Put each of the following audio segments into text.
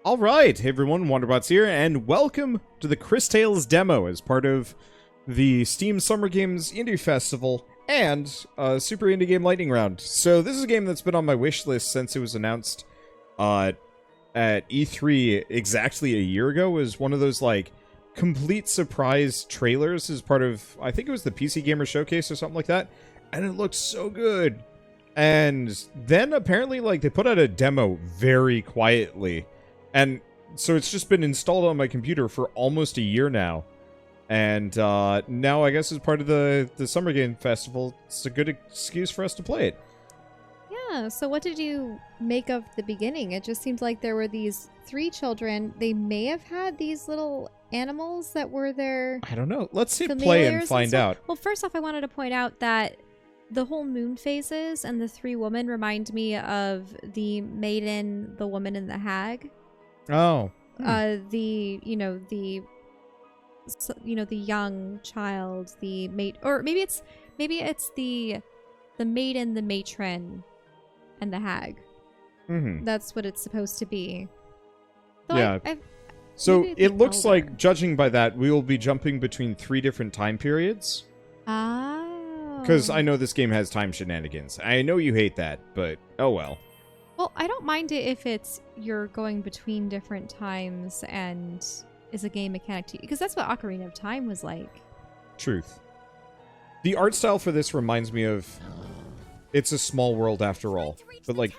Alright, hey everyone, Wanderbots here, and welcome to the Cris Tales demo as part of the Steam Summer Games Indie Festival and Super Indie Game Lightning Round. So this is a game that's been on my wish list since it was announced at E3 exactly a year ago. It was one of those, like, complete surprise trailers as part of, I think it was the PC Gamer Showcase or something like that, and it looked so good. And then apparently, like, they put out a demo very quietly. And so it's just been installed on my computer for almost a year now. And now I guess as part of the Summer Game Festival, it's a good excuse for us to play it. Yeah, so what did you make of the beginning? It just seemed like there were these three children. They may have had these little animals that were their I don't know. Let's hit play and find out. Well, first off, I wanted to point out that the whole moon phases and the three women remind me of the maiden, the woman, and the hag. Oh. The young child, the mate, or maybe it's the maiden, the matron, and the hag. Mm-hmm. That's what it's supposed to be. So yeah. So it looks like, judging by that, we will be jumping between 3 different time periods. Oh. Because I know this game has time shenanigans. I know you hate that, but oh well. Well, I don't mind it if you're going between different times and is a game mechanic to you, because that's what Ocarina of Time was like. Truth. The art style for this reminds me of It's a Small World After All. But like,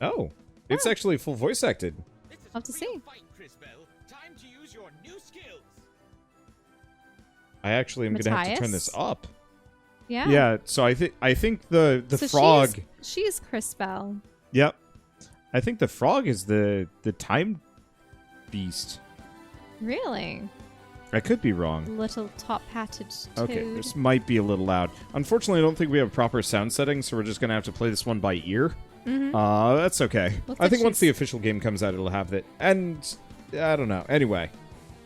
oh, it's actually full voice acted. I'll have to see. I actually am going to have to turn this up. Yeah. Yeah, so I think the so frog. She's Crisbell. Yep. I think the frog is the time beast. Really? I could be wrong. Little top-hatted toad. Okay, this might be a little loud. Unfortunately, I don't think we have proper sound settings, so we're just going to have to play this one by ear. Mm-hmm. That's okay. I think once the official game comes out, it'll have it. And I don't know. Anyway.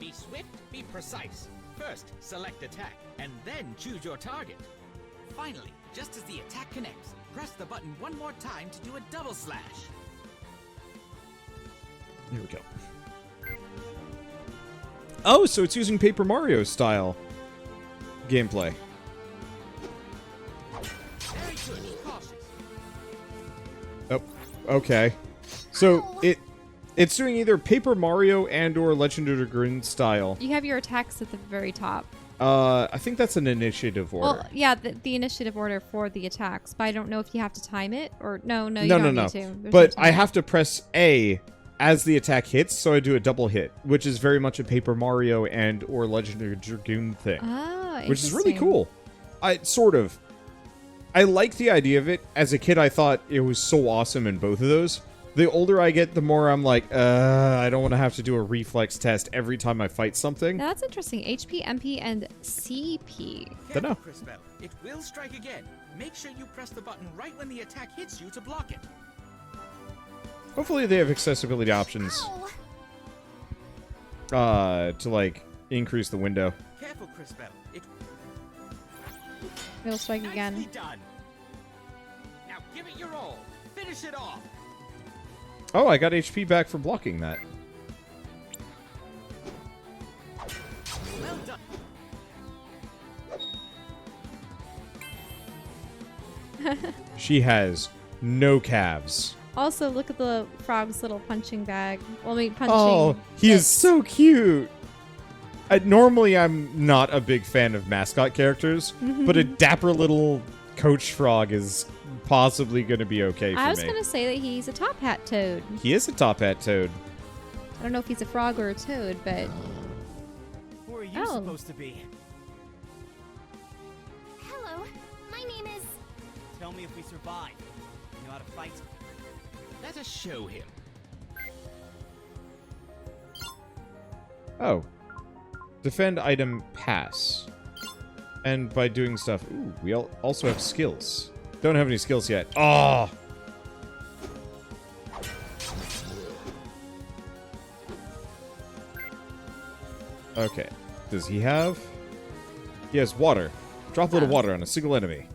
Be swift, be precise. First, select attack, and then choose your target. Finally, just as the attack connects, press the button one more time to do a double slash. There we go. Oh, so it's using Paper Mario style gameplay. Very good, cautious. Oh, okay. So it's doing either Paper Mario and or Legend of Dragoon style. You have your attacks at the very top. I think that's an initiative order. Well, yeah, the initiative order for the attacks, but I don't know if you have to time it or no, you don't need to. But I have to press A as the attack hits, so I do a double hit, which is very much a Paper Mario and or Legend of Dragoon thing. Ah, which is really cool. I like the idea of it. As a kid, I thought it was so awesome in both of those. The older I get, the more I'm like, I don't want to have to do a reflex test every time I fight something. Now, that's interesting. HP, MP, and CP. Dunno. Crisbell, it will strike again. Make sure you press the button right when the attack hits you to block it. Hopefully they have accessibility options. To, like, increase the window. Careful, Crisbell. It'll strike again. Nicely done. Now give it your all. Finish it off. Oh, I got HP back for blocking that. Well done. She has no calves. Also, look at the frog's little punching bag. Well, I mean, punching. Oh, he is so cute. Normally, I'm not a big fan of mascot characters, but a dapper little coach frog is possibly going to be okay for me. I was going to say that he's a top hat toad. He is a top hat toad. I don't know if he's a frog or a toad, but... Who are you supposed to be? Hello, my name is... Tell me if we survive. You know how to fight? Let us show him. Oh. Defend item pass. And by doing stuff... Ooh, we also have skills. Don't have any skills yet. Oh! Okay. Does he have... He has water. Drop a little water on a single enemy.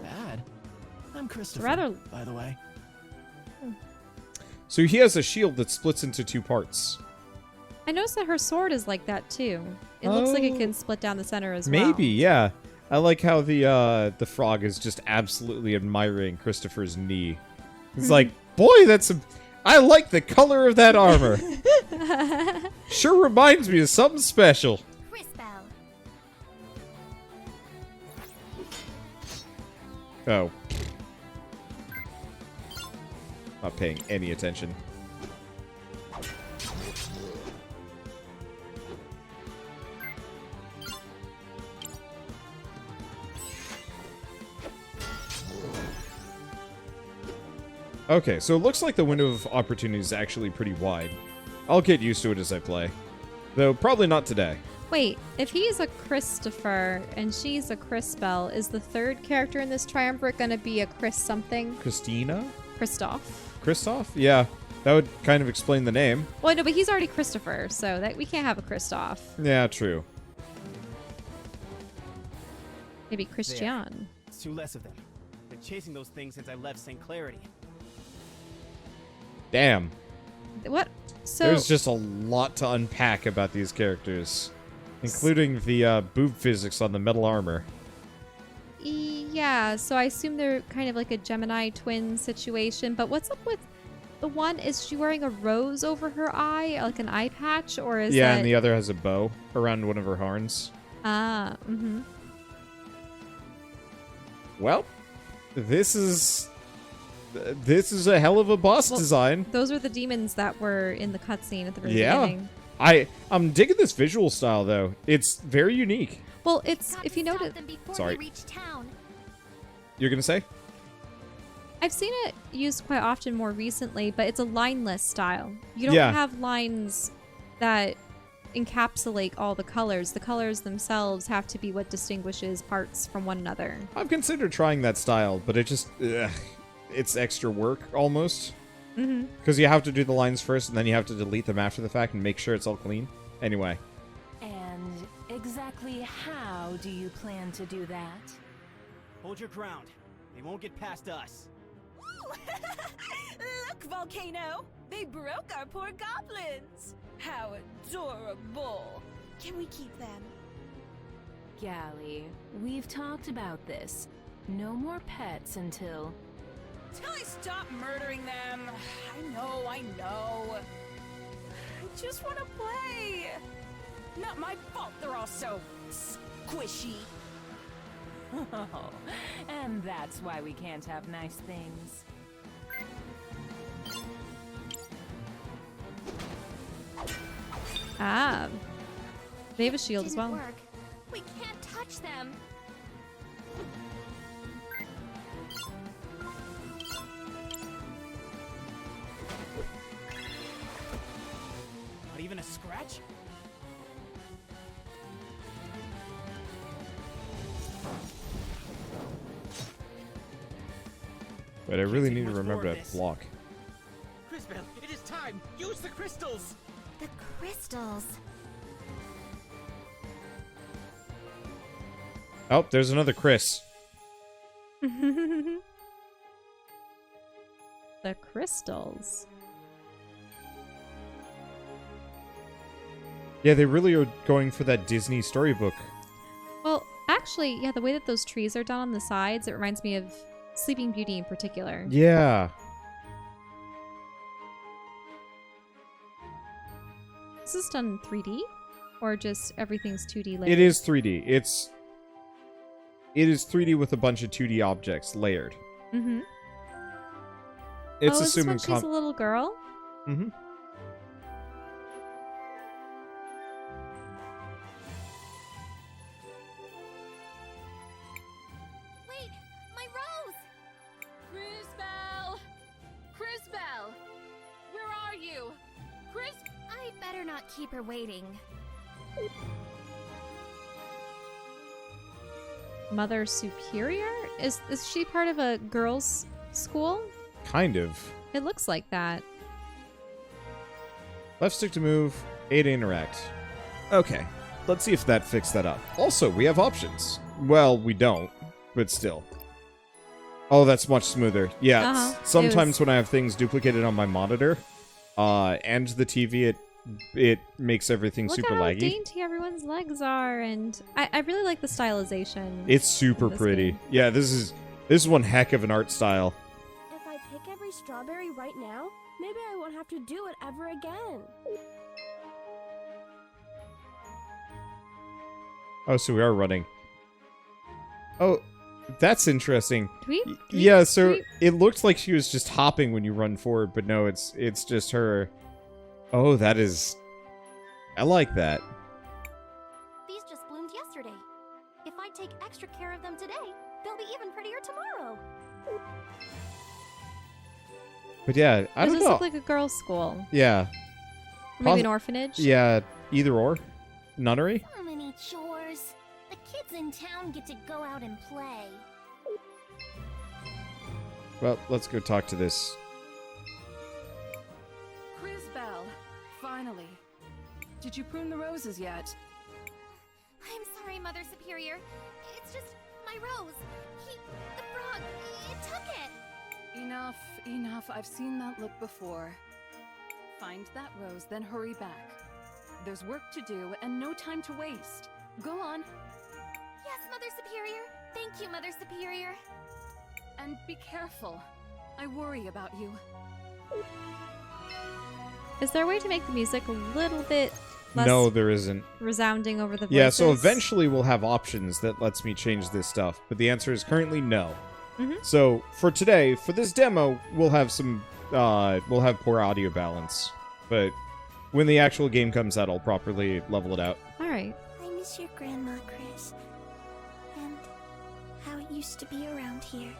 Bad. I'm Christopher, Rather by the way. So he has a shield that splits into 2 parts. I noticed that her sword is like that too. It looks like it can split down the center as well. Maybe, yeah. I like how the frog is just absolutely admiring Christopher's knee. He's like, boy, I like the color of that armor. Sure reminds me of something special. Crisbell. Oh. Not paying any attention. Okay, so it looks like the window of opportunity is actually pretty wide. I'll get used to it as I play. Though, probably not today. Wait, if he's a Christopher and she's a Crisbell, is the third character in this triumvirate going to be a Chris something? Christina? Christoph? Christoph? Yeah, that would kind of explain the name. Well, no, but he's already Christopher, so that we can't have a Christoph. Yeah, true. Maybe Christian. It's 2 less of them. Been chasing those things since I left St. Clarity. Damn. What? So There's just a lot to unpack about these characters. Including the boob physics on the metal armor. yeah, so I assume they're kind of like a Gemini twin situation, but what's up with the one? Is she wearing a rose over her eye, like an eye patch, or is Yeah, that... and the other has a bow around one of her horns. Ah, mm-hmm. Well, this is a hell of a boss design. Those are the demons that were in the cutscene at the very Yeah. beginning. I'm digging this visual style though. It's very unique. Well, it's, if you notice, Sorry. Reach town. You're gonna say? I've seen it used quite often more recently, but it's a lineless style. You don't Yeah. have lines that encapsulate all the colors. The colors themselves have to be what distinguishes parts from one another. I've considered trying that style, but it just it's extra work almost. Mm-hmm. Because you have to do the lines first, and then you have to delete them after the fact and make sure it's all clean. Anyway. And exactly how do you plan to do that? Hold your ground. They won't get past us. Look, Volcano! They broke our poor goblins! How adorable! Can we keep them? Gally, we've talked about this. No more pets until... Till I stop murdering them. I know. I just want to play. Not my fault they're all so squishy. Oh, and that's why we can't have nice things. Ah. They have a shield as Didn't well. work. We can't touch them. Not even a scratch? But I really take need to much more remember of that this. block. Crisbell, it is time! Use the crystals! The crystals. Oh, there's another Chris. The crystals. Yeah, they really are going for that Disney storybook. Well, actually, yeah, the way that those trees are done on the sides, it reminds me of Sleeping Beauty in particular. Yeah. Is this done 3D? Or just everything's 2D later? It is 3D. It is 3D with a bunch of 2D objects layered. Mm-hmm. It's oh, assuming is this when she's a little girl? Mm-hmm. Wait, my rose! Crisbell! Crisbell! Where are you? I better not keep her waiting. Mother Superior? Is she part of a girls' school? Kind of. It looks like that. Left stick to move, A to interact. Okay, let's see if that fixed that up. Also, we have options. Well, we don't, but still. Oh, that's much smoother. Yeah, Uh-huh. sometimes when I have things duplicated on my monitor, and the TV, it makes everything Look super at how laggy. dainty everyone's legs are, and I really like the stylization. It's super in this pretty. game. Yeah, this is one heck of an art style. If I pick every strawberry right now, maybe I won't have to do it ever again. Oh, so we are running. Oh, that's interesting. Tweet? Yeah, so tweet. it looked like she was just hopping when you run forward, but no, it's just her. Oh, that is... I like that. These just bloomed yesterday. If I take extra care of them today, they'll be even prettier tomorrow. But yeah, I Does don't this know. look like a girls' school? Yeah. Or maybe an orphanage? Yeah, either or. Nunnery? So many chores. The kids in town get to go out and play. Well, let's go talk to this. Crisbell, finally. Did you prune the roses yet? I'm sorry, Mother Superior. It's just my rose. The frog, it took it. Enough, enough. I've seen that look before. Find that rose, then hurry back. There's work to do and no time to waste. Go on, Yes, Mother Superior. Thank you, Mother Superior. and be careful. I worry about you. Is there a way to make the music a little bit less No, there isn't. resounding over the voices? Yeah, so eventually we'll have options that lets me change this stuff, but the answer is currently no. Mhm. So for today, for this demo, we'll have some, we'll have poor audio balance, but when the actual game comes out, I'll properly level it out. All right. I miss your grandma, Chris. And how it used to be around here.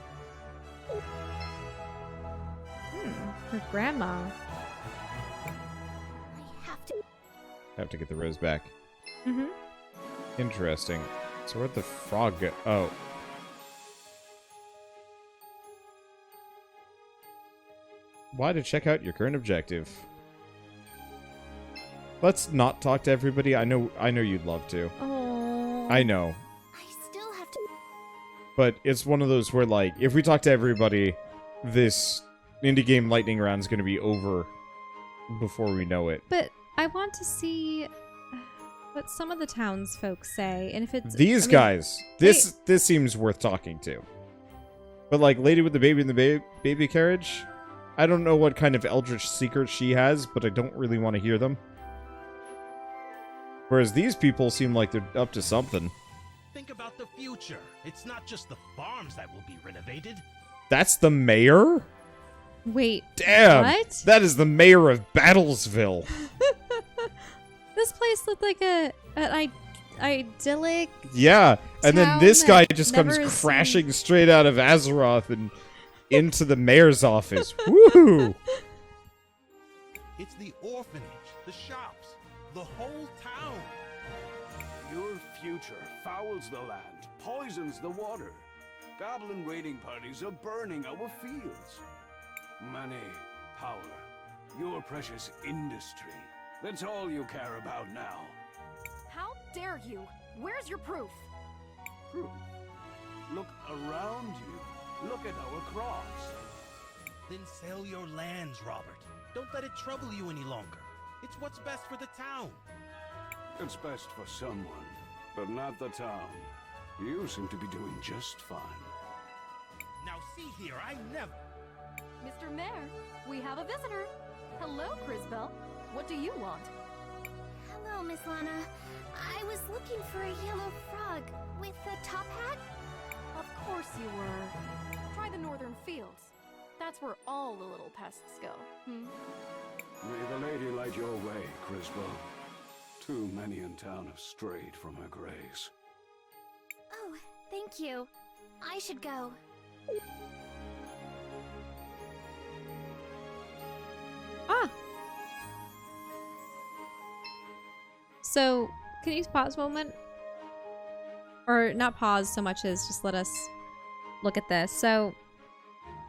Her grandma. I have to. Have to get the rose back. Mm-hmm. Interesting. So where'd the frog go? Oh. Why to check out your current objective? Let's not talk to everybody. I know you'd love to. Oh. I know. I still have to. But it's one of those where, like, if we talk to everybody, this indie game lightning round is going to be over before we know it. But I want to see what some of the townsfolk say, and if it's These I mean, guys, this seems worth talking to. But like, lady with the baby in the baby carriage, I don't know what kind of eldritch secrets she has, but I don't really want to hear them. Whereas these people seem like they're up to something. Think about the future. It's not just the farms that will be renovated. That's the mayor? Wait. Damn! What? That is the mayor of Battlesville. This place looked like an idyllic. Yeah, and then Town this guy that just never comes has crashing straight out of Azeroth and into the mayor's office. Woohoo! It's the orphanage, the shops, the whole town. Your future fouls the land, poisons the water. Goblin raiding parties are burning our fields. Money, power, your precious industry. That's all you care about now. How dare you? Where's your proof? Proof. Look around you. Look at our crops. Then sell your lands, Robert. Don't let it trouble you any longer. It's what's best for the town. It's best for someone, but not the town. You seem to be doing just fine. Now see here, I never... Mr. Mayor, we have a visitor. Hello, Crisbell. What do you want? Hello, Miss Lana. I was looking for a yellow frog with a top hat. Of course you were. Try the northern fields. That's where all the little pests go. May the lady light your way, Crisbell. Too many in town have strayed from her grace. Oh, thank you. I should go. Ah. So, can you pause a moment? Or not pause so much as just let us look at this. So,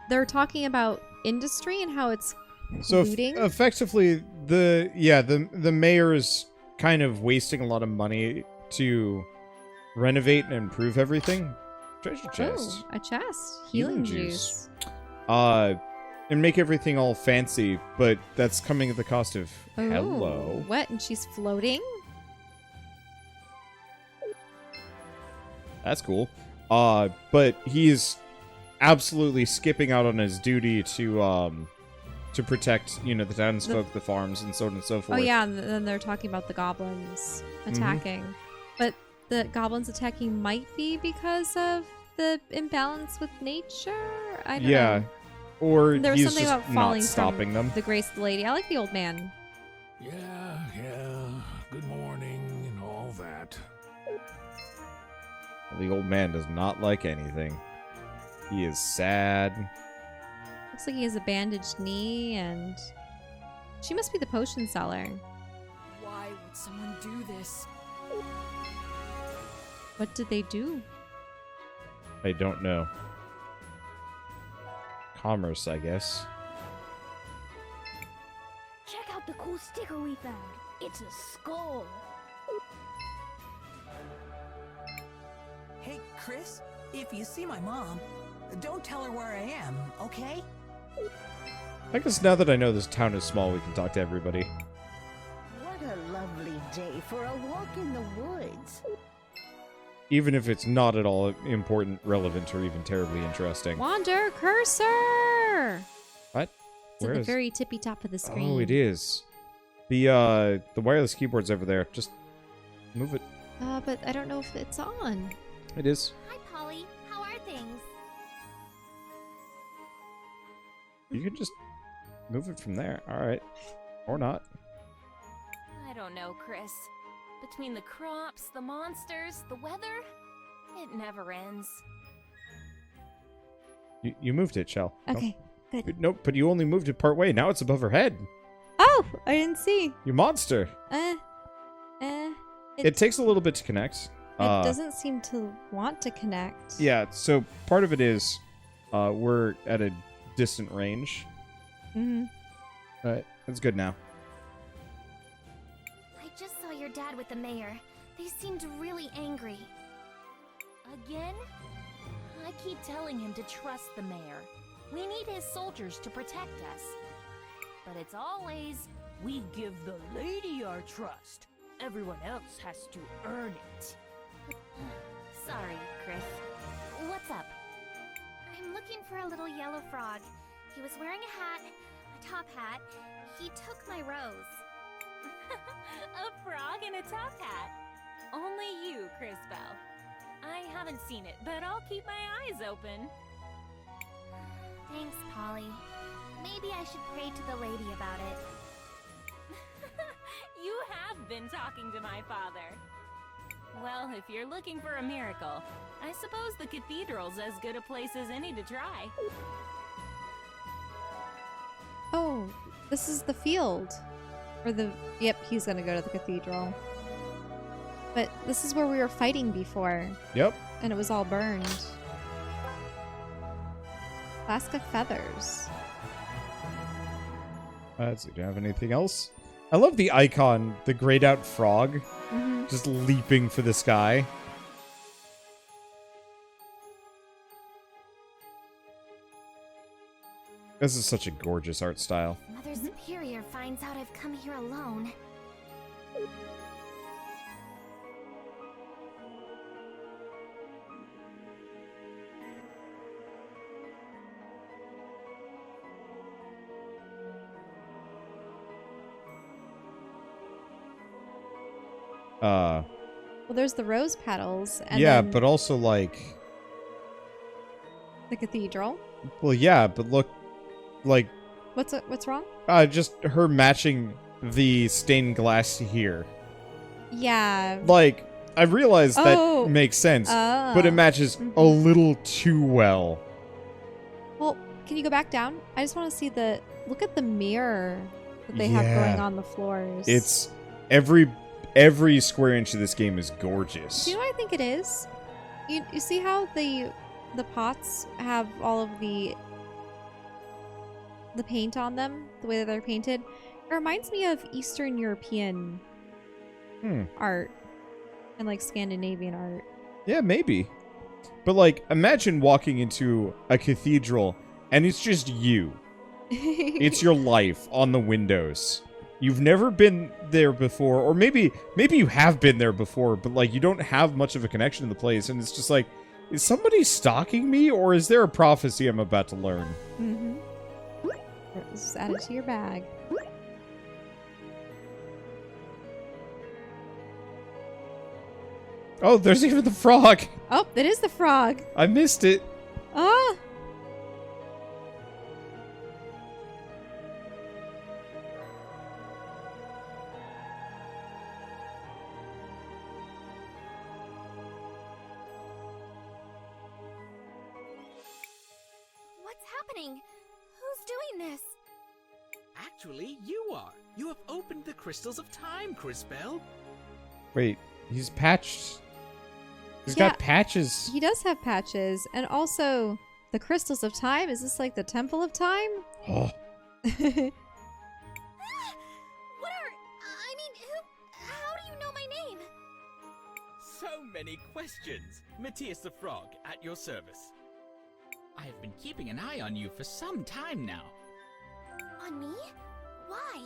they're talking about industry and how it's So looting. effectively, the mayor is kind of wasting a lot of money to renovate and improve everything. treasure chest. Oh, a chest. Healing juice. And make everything all fancy, but that's coming at the cost of Oh, hello. what? And she's floating? That's cool. But he's absolutely skipping out on his duty to protect, the townsfolk, the farms, and so on and so Oh, forth. yeah, and then they're talking about the goblins attacking. But the goblins attacking might be because of the imbalance with nature? I don't know. Or There was he's something just about falling not stopping from them. the grace of the lady. I like the old man. Yeah, good morning and all that. The old man does not like anything. He is sad. Looks like he has a bandaged knee, and she must be the potion seller. Why would someone do this? What did they do? I don't know. Commerce, I guess. Check out the cool sticker we found. It's a skull. Hey, Cris, if you see my mom, don't tell her where I am, okay? I guess now that I know this town is small, we can talk to everybody. What a lovely day for a walk in the woods. Even if it's not at all important, relevant, or even terribly interesting. Wander cursor! What? It's at the very tippy top of the screen. Oh, it is. The wireless keyboard's over there. Just move it. But I don't know if it's on. It is. Hi, Polly. How are things? You can just move it from there. All right. Or not. I don't know, Cris. Between the crops, the monsters, the weather, it never ends. You moved it, Shell. Okay, good. Nope, but you only moved it part way. Now it's above her head. Oh, I didn't see. You monster. It takes a little bit to connect. It doesn't seem to want to connect. Yeah, so part of it is we're at a distant range. Mm-hmm. But it's good now. I just saw your dad with the mayor. They seemed really angry. Again? I keep telling him to trust the mayor. We need his soldiers to protect us. But it's always, we give the lady our trust. Everyone else has to earn it. Sorry, Cris. What's up? I'm looking for a little yellow frog. He was wearing a hat, a top hat. He took my rose. A frog in a top hat. Only you, Crisbell. I haven't seen it, but I'll keep my eyes open. Thanks, Polly. Maybe I should pray to the lady about it. You have been talking to my father. Well, if you're looking for a miracle, I suppose the cathedral's as good a place as any to try. Oh, this is the field. Or the... Yep, he's gonna go to the cathedral. But this is where we were fighting before. Yep. And it was all burned. Flask of feathers. Let's see, do you have anything else? I love the icon, the grayed out frog, just leaping for the sky. This is such a gorgeous art style. Mother Superior finds out I've come here alone. Well, there's the rose petals. And yeah, then but also like... the cathedral. Well, yeah, but look, like... What's wrong? Just her matching the stained glass here. Yeah. Like, I realize that makes sense, but it matches a little too well. Well, can you go back down? I just want to see the... Look at the mirror that they have going on the floors. It's... Every square inch of this game is gorgeous. Do you know what I think it is? You see how the pots have all of the paint on them, the way that they're painted? It reminds me of Eastern European art and like Scandinavian art. Yeah, maybe. But, like, imagine walking into a cathedral and it's just you. It's your life on the windows. You've never been there before, or maybe you have been there before, but, like, you don't have much of a connection to the place, and it's just like, is somebody stalking me, or is there a prophecy I'm about to learn? Mm-hmm. Just add it to your bag. Oh, there's even the frog. Oh, that is the frog. I missed it. Ah. What's happening? Who's doing this? Actually, you are. You have opened the crystals of time, Crisbell. Wait, he's patched. He's Yeah, got patches. He does have patches, and also the crystals of time. Is this like the temple of time? Oh. What are... I mean, how do you know my name? So many questions. Matias the Frog, at your service. I have been keeping an eye on you for some time now. On me? Why?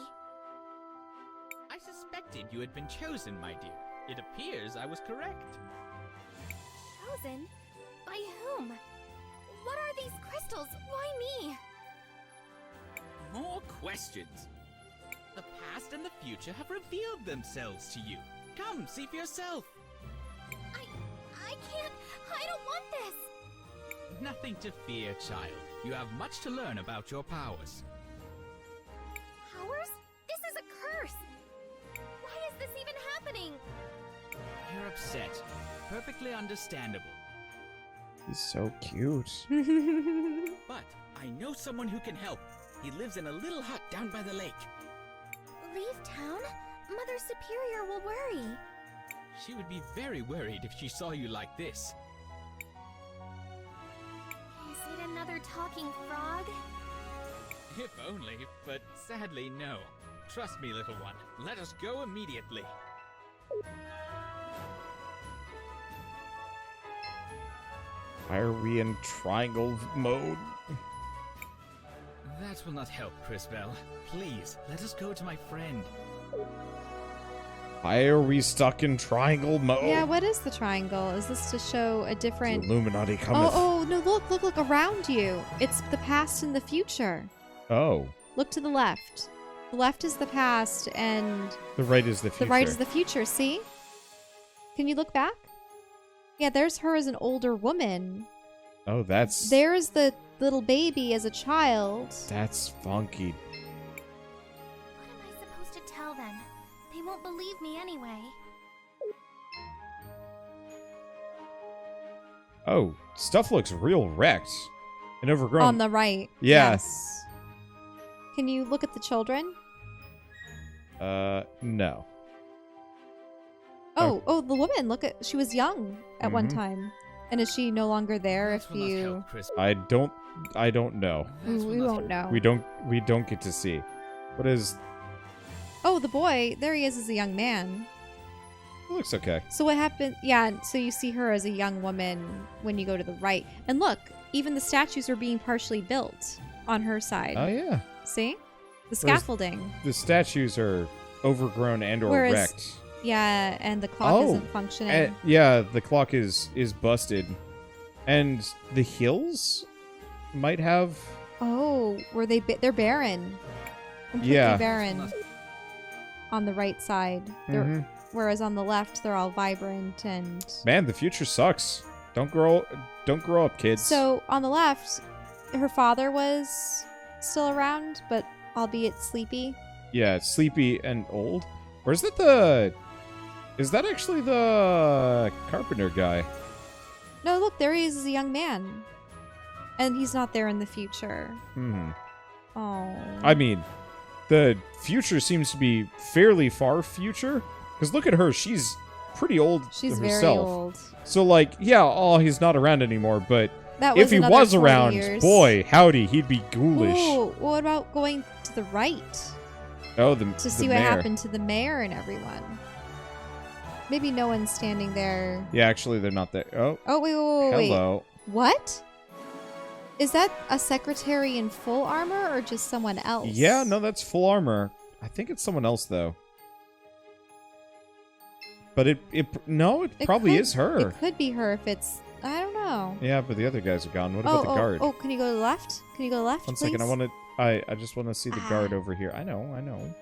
I suspected you had been chosen, my dear. It appears I was correct. Chosen? By whom? What are these crystals? Why me? More questions. The past and the future have revealed themselves to you. Come, see for yourself. I can't. I don't want this. Nothing to fear, child. You have much to learn about your powers. Powers? This is a curse. Why is this even happening? You're upset. Perfectly understandable. He's so cute. But I know someone who can help. He lives in a little hut down by the lake. Leave town? Mother Superior will worry. She would be very worried if she saw you like this. Is it another talking frog? If only, but sadly no. Trust me, little one. Let us go immediately. Why are we in triangle mode? That will not help, Crisbell. Please, let us go to my friend. Why are we stuck in triangle mode? Yeah, what is the triangle? Is this to show a different... The Illuminati cometh. Oh, no, look around you. It's the past and the future. Oh. Look to the left. The left is the past, and... The right is the future. The right is the future, see? Can you look back? Yeah, there's her as an older woman. Oh, that's... There's the little baby as a child. That's funky. What am I supposed to tell them? They won't believe me anyway. Oh, stuff looks real wrecked and overgrown. On the right. Yeah. Yes. Can you look at the children? No. Oh, the woman. Look at... She was young at one time. And is she no longer there if you... I don't know. We won't know. We don't get to see. What is... Oh, the boy. There he is as a young man. It looks okay. So what happened? Yeah, so you see her as a young woman when you go to the right. And look, even the statues are being partially built on her side. Oh, yeah. See? The scaffolding. The statues are overgrown and or wrecked. Yeah, and the clock isn't functioning. Yeah, the clock is busted. And the hills might have... Oh, they're barren. Completely barren. On the right side. Whereas on the left, they're all vibrant and... Man, the future sucks. Don't grow up, kids. So, on the left, her father was still around, but albeit sleepy. Yeah, sleepy and old. Or is that the... Is that actually the carpenter guy? No, look, there he is as a young man. And he's not there in the future. Oh. I mean, the future seems to be fairly far future. Because look at her, she's pretty old She's herself. very old. So, like, yeah, he's not around anymore, but That if he was 40 around, years. boy, howdy, he'd be ghoulish. Ooh, what about going to the right? Oh, To see what happened to the mayor and everyone. Maybe no one's standing there. Yeah, actually, they're not there. Oh. Oh, wait. Hello. What? Is that a secretary in full armor or just someone else? Yeah, no, that's full armor. I think it's someone else, though. But it probably is her. It could be her if it's... I don't know. Yeah, but the other guys are gone. What about the guard? Oh, can you go to the left? Can you go to the left, One please? second, I just want to see the guard over here. I know.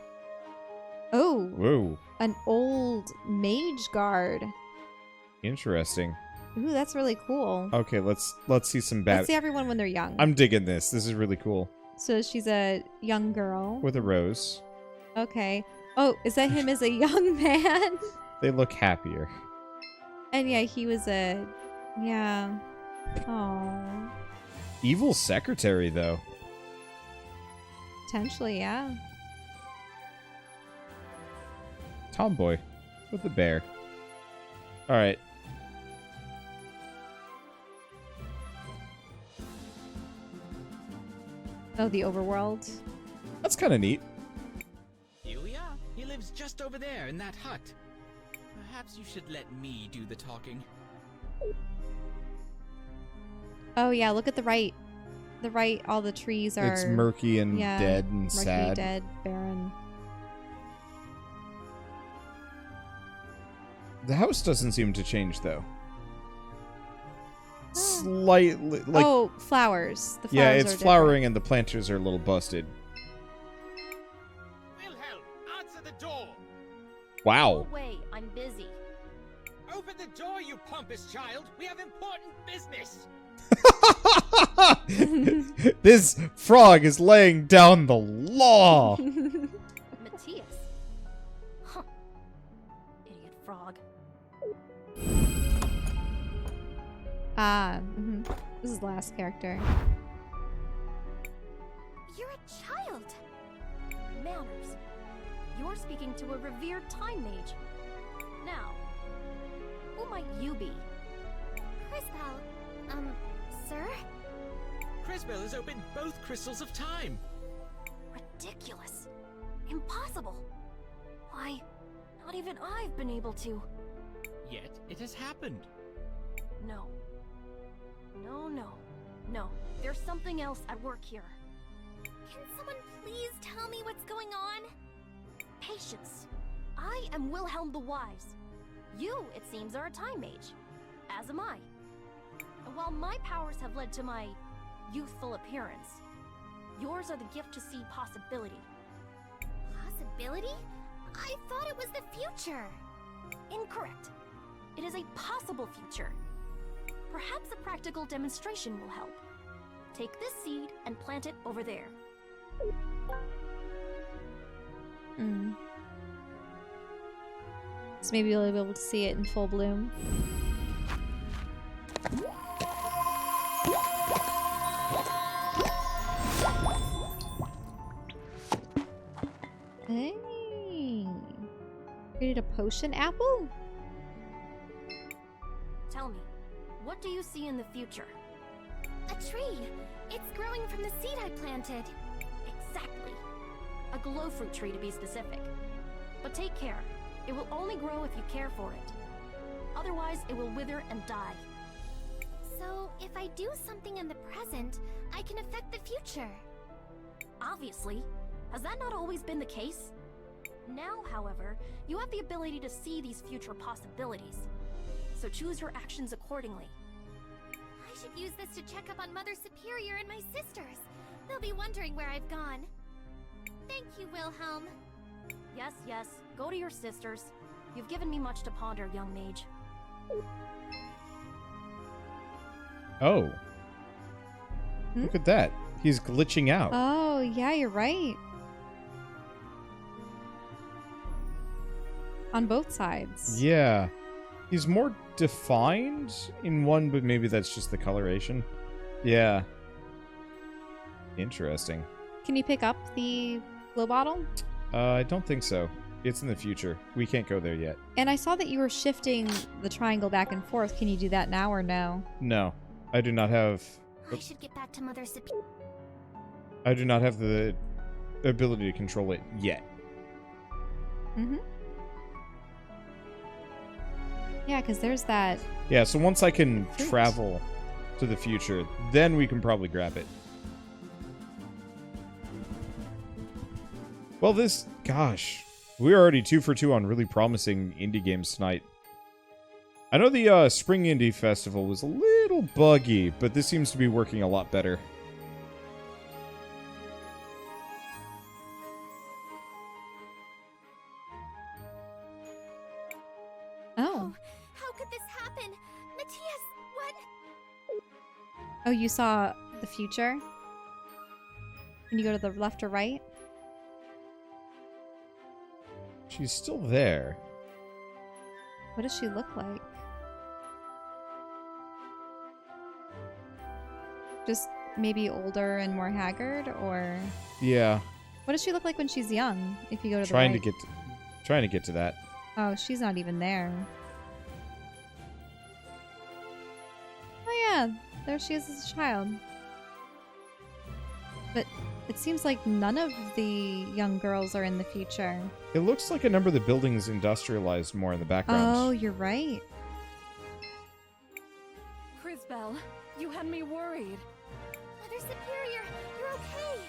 Oh. Whoa. An old mage guard. Interesting. Ooh, that's really cool. Okay, let's see some bad... Let's see everyone when they're young. I'm digging this. This is really cool. So she's a young girl. With a rose. Okay. Oh, is that him as a young man? They look happier. And yeah, he was a... Yeah. Oh. Evil secretary, though. Potentially, yeah. Tomboy. With the bear. Alright. Oh, the overworld. That's kind of neat. Here we are. He lives just over there in that hut. Perhaps you should let me do the talking. Oh yeah, look at the right. The right, all the trees are... It's murky and dead and sad. Murky, dead, barren. The house doesn't seem to change, though. Slightly, like... Oh, flowers. The flowers yeah, it's are flowering and the planters are a little busted. Willhelm, answer the door! Wow. Go away, I'm busy. Open the door, you pompous child! We have important business! This frog is laying down the law! Matias. Huh. Idiot frog. This is the last character. You're a child. Manners. You're speaking to a revered time mage. Now, who might you be? Crisbell. Sir? Crisbell has opened both crystals of time. Ridiculous. Impossible. Why, not even I've been able to. Yet it has happened. No. No. There's something else at work here. Can someone please tell me what's going on? Patience. I am Willhelm the Wise. You, it seems, are a time mage. As am I. And while my powers have led to my youthful appearance, yours are the gift to see possibility. Possibility? I thought it was the future. Incorrect. It is a possible future. Perhaps a practical demonstration will help. Take this seed and plant it over there. So maybe you'll be able to see it in full bloom. Hey! Created a potion apple? Tell me, what do you see in the future? A tree. It's growing from the seed I planted. Exactly. A glow fruit tree to be specific. But take care. It will only grow if you care for it. Otherwise, it will wither and die. So, if I do something in the present, I can affect the future. Obviously. Has that not always been the case? Now, however, you have the ability to see these future possibilities. So choose your actions accordingly. I should use this to check up on Mother Superior and my sisters. They'll be wondering where I've gone. Thank you, Willhelm. Yes. Go to your sisters. You've given me much to ponder, young mage. Oh. Look at that. He's glitching out. Oh, yeah, you're right. On both sides. Yeah. He's more defined in one, but maybe that's just the coloration. Yeah. Interesting. Can you pick up the glow bottle? I don't think so. It's in the future. We can't go there yet. And I saw that you were shifting the triangle back and forth. Can you do that now or no? No. I do not have... I should get back to Mother Superior. I do not have the ability to control it yet. Yeah, because there's that. Yeah, so once I can Fruit. travel to the future, then we can probably grab it. Well, gosh, we're already 2 for 2 on really promising indie games tonight. I know the Spring Indie Festival was a little buggy, but this seems to be working a lot better. Oh. How could this happen? Matias, what? Oh, you saw the future? Can you go to the left or right? She's still there. What does she look like? Just maybe older and more haggard, or Yeah. what does she look like when she's young? If you go to Trying the to right? trying to get to that. Oh, she's not even there. Oh yeah, there she is as a child. But it seems like none of the young girls are in the future. It looks like a number of the buildings industrialized more in the background. Oh, you're right. Crisbell, you had me worried. Mother Superior, you're okay.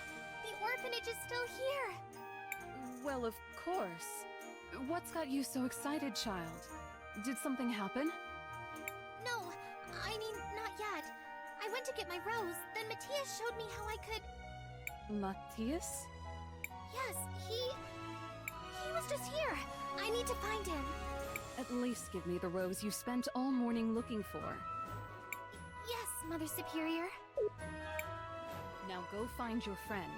The orphanage is still here. Well, of course. What's got you so excited, child? Did something happen? No, I mean, not yet. I went to get my rose, then Matias showed me how I could... Matias? Yes, he was just here. I need to find him. At least give me the rose you spent all morning looking for. Yes, Mother Superior. Now go find your friend.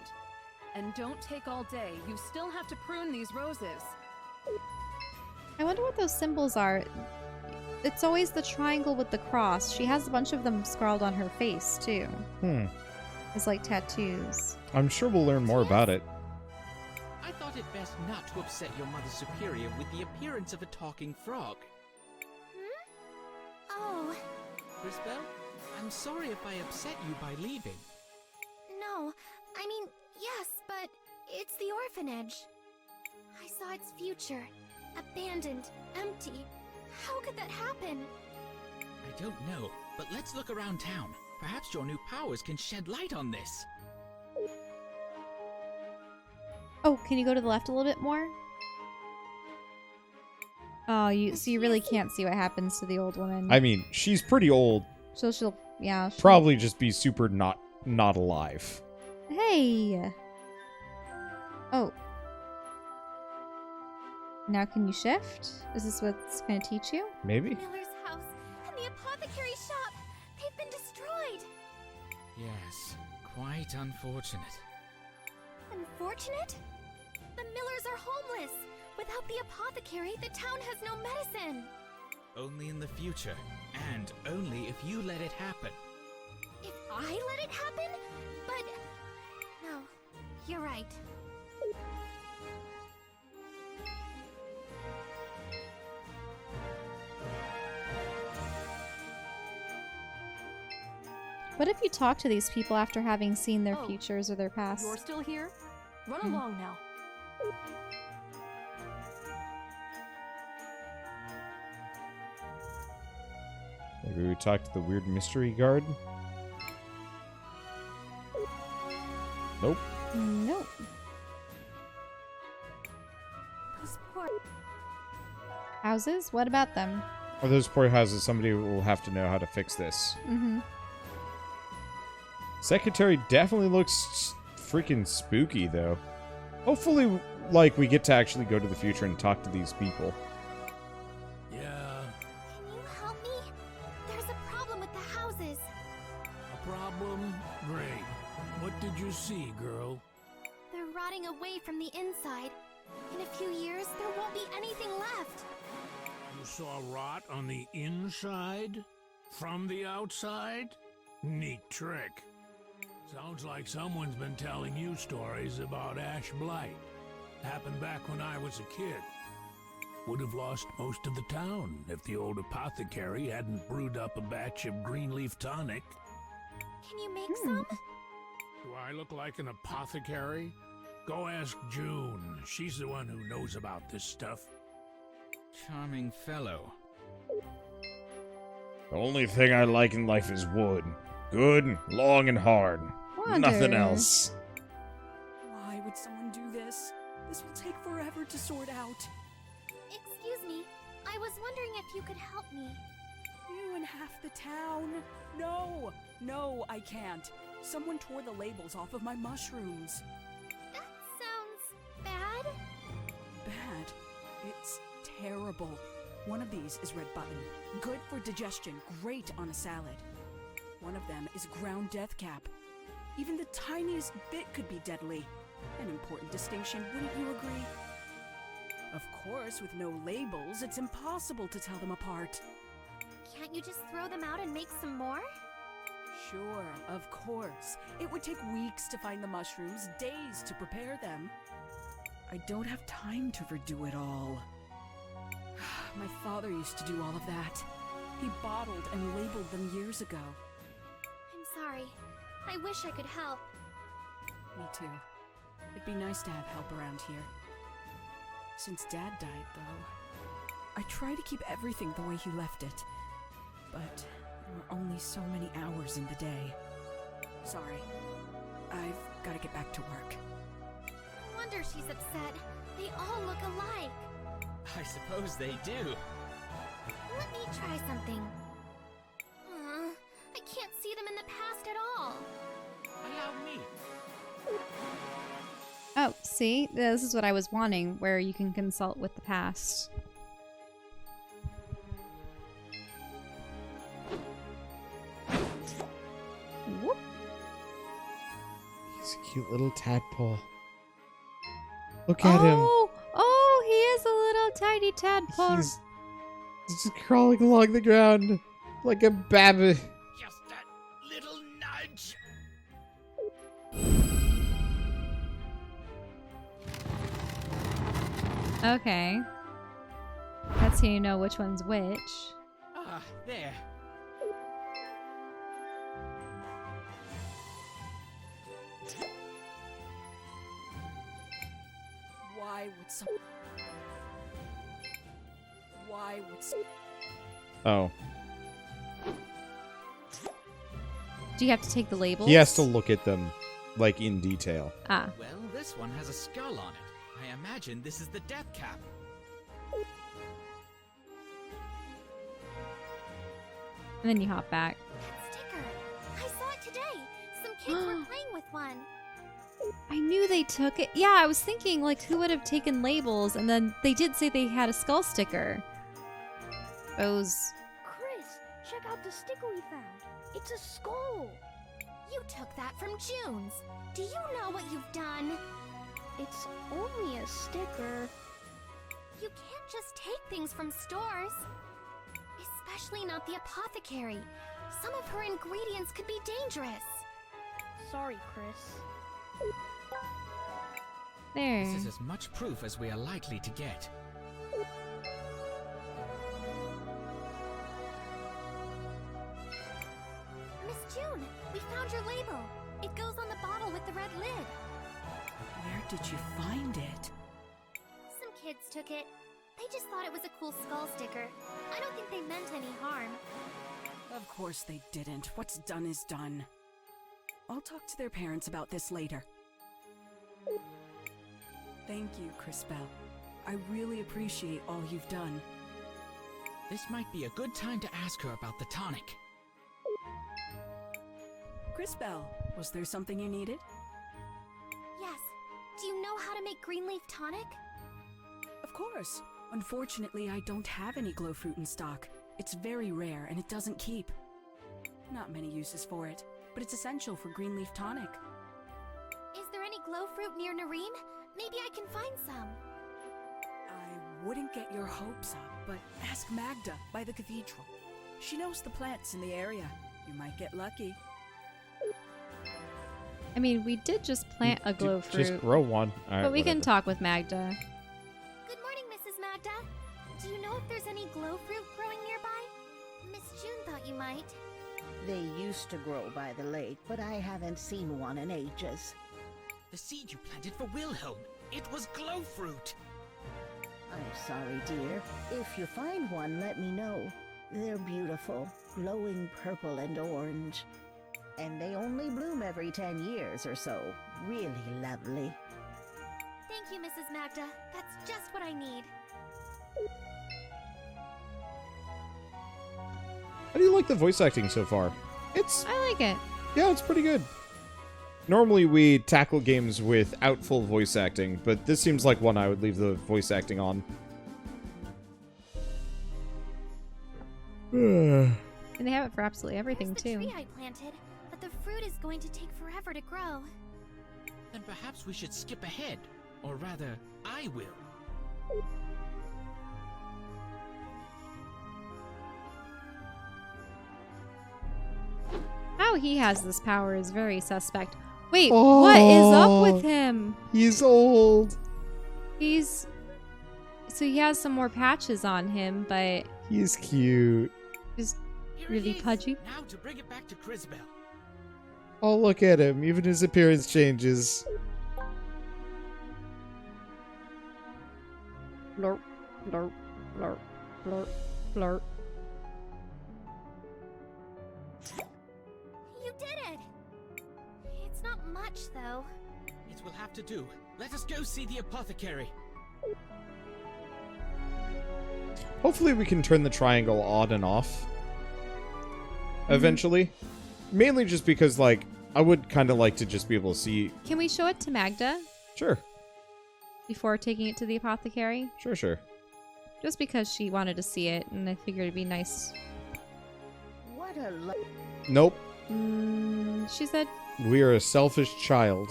And don't take all day. You still have to prune these roses. I wonder what those symbols are. It's always the triangle with the cross. She has a bunch of them scrawled on her face, too. It's like tattoos. I'm sure we'll learn more about it. I thought it best not to upset your Mother Superior with the appearance of a talking frog. Oh, Crisbell, I'm sorry if I upset you by leaving. no. I mean, yes, but it's the orphanage. I saw its future. Abandoned, empty. How could that happen? I don't know, but let's look around town. Perhaps your new powers can shed light on this. Oh, can you go to the left a little bit more? Oh, so you really can't see what happens to the old woman. I mean, she's pretty old. So she'll Probably just be super not alive. Hey! Oh. Now can you shift? Is this what's going to teach you? Maybe? Miller's house and the apothecary shop. They've been destroyed. Yes, quite unfortunate. Unfortunate? The Millers are homeless. Without the apothecary, the town has no medicine. Only in the future, and only if you let it happen. If I let it happen? But... No, you're right. What if you talk to these people after having seen their Oh, futures or their past? You're still here? Run along now. Maybe we talk to the weird mystery guard? Nope. Nope. Those poor... Houses? What about them? Or those poor houses, somebody will have to know how to fix this. Mm-hmm. Secretary definitely looks freaking spooky, though. Hopefully, like, we get to actually go to the future and talk to these people. Yeah, Can you help me? There's a problem with the houses. a problem? Great. What did you see, girl? They're rotting away from the inside. In a few years, there won't be anything left. You saw rot on the inside? From the outside? Neat trick. Sounds like someone's been telling you stories about ash blight. Happened back when I was a kid. Would have lost most of the town if the old apothecary hadn't brewed up a batch of green leaf tonic. Can you make some? Do I look like an apothecary? Go ask June. She's the one who knows about this stuff. Charming fellow. The only thing I like in life is wood. Good, long, and hard. Nothing else. Why would someone do this? This will take forever to sort out. Excuse me, I was wondering if you could help me. You and half the town. No, I can't. Someone tore the labels off of my mushrooms. That sounds bad. Bad? It's terrible. One of these is red button. Good for digestion, great on a salad. One of them is ground death cap. Even the tiniest bit could be deadly. An important distinction, wouldn't you agree? Of course, with no labels, it's impossible to tell them apart. Can't you just throw them out and make some more? Sure, of course. It would take weeks to find the mushrooms, days to prepare them. I don't have time to redo it all. My father used to do all of that. He bottled and labeled them years ago. I'm sorry. I wish I could help. Me too. It'd be nice to have help around here. Since Dad died, though, I try to keep everything the way he left it. But there are only so many hours in the day. Sorry. I've got to get back to work. No wonder she's upset. They all look alike. I suppose they do. Let me try something. I can't see them in the past at all. Allow me. Oh, see? This is what I was wanting, where you can consult with the past. Whoop. He's a cute little tadpole. Look at him. Oh, he is a little tiny tadpole. He's just crawling along the ground like a baby. Just a little nudge. Okay. That's how you know which one's which. Ah, there. Why would Oh. Do you have to take the labels? He has to look at them, like, in detail. Ah. Well, this one has a skull on it. I imagine this is the death cap. And then you hop back. That sticker! I saw it today! Some kids were playing with one. I knew they took it. Yeah, I was thinking, like, who would have taken labels? And then they did say they had a skull sticker. Those... Chris, check out the sticker we found. It's a skull. You took that from June's. Do you know what you've done? It's only a sticker. You can't just take things from stores. Especially not the apothecary. Some of her ingredients could be dangerous. Sorry, Chris. There. This is as much proof as we are likely to get. Miss June, we found your label. It goes on the bottle with the red lid. Where did you find it? Some kids took it. They just thought it was a cool skull sticker. I don't think they meant any harm. Of course they didn't. What's done is done. I'll talk to their parents about this later. Thank you, Crisbell. I really appreciate all you've done. This might be a good time to ask her about the tonic. Crisbell, was there something you needed? Yes. Do you know how to make green leaf tonic? Of course. Unfortunately, I don't have any glow fruit in stock. It's very rare and it doesn't keep. Not many uses for it, but it's essential for green leaf tonic. Is there any glow fruit near Nareem? Maybe I can find some. I wouldn't get your hopes up, but ask Magda by the cathedral. She knows the plants in the area. You might get lucky. I mean, we did just plant a glow fruit. Just grow one. All right, but we can whatever. talk with Magda. Good morning, Mrs. Magda. Do you know if there's any glow fruit growing nearby? Miss June thought you might. They used to grow by the lake, but I haven't seen one in ages. The seed you planted for Willhelm. It was glow fruit. I'm sorry, dear. If you find one, let me know. They're beautiful, glowing purple and orange. And they only bloom every 10 years or so. Really lovely. Thank you, Mrs. Magda. That's just what I need. How do you like the voice acting so far? I like it. Yeah, it's pretty good. Normally we tackle games without full voice acting, but this seems like one I would leave the voice acting on. And they have it for absolutely everything, There's the too. tree I planted, but the fruit is going to take forever to grow. Then perhaps we should skip ahead. Or rather, I will. How he has this power is very suspect. Wait, what is up with him? He's old. So he has some more patches on him, but He's cute. just Here really it is. pudgy. Now to bring it back to Crisbell. Oh, look at him. Even his appearance changes. Blurp, blurp, blurp, blurp, blurp. You did it! It's not much, though. It will have to do. Let us go see the apothecary. Hopefully we can turn the triangle on and off. Eventually. Mainly just because, like, I would kind of like to just be able to see... Can we show it to Magda Sure. before taking it to the apothecary? Sure. Just because she wanted to see it, and I figured it'd be nice. What a Nope. She said, We are a selfish child.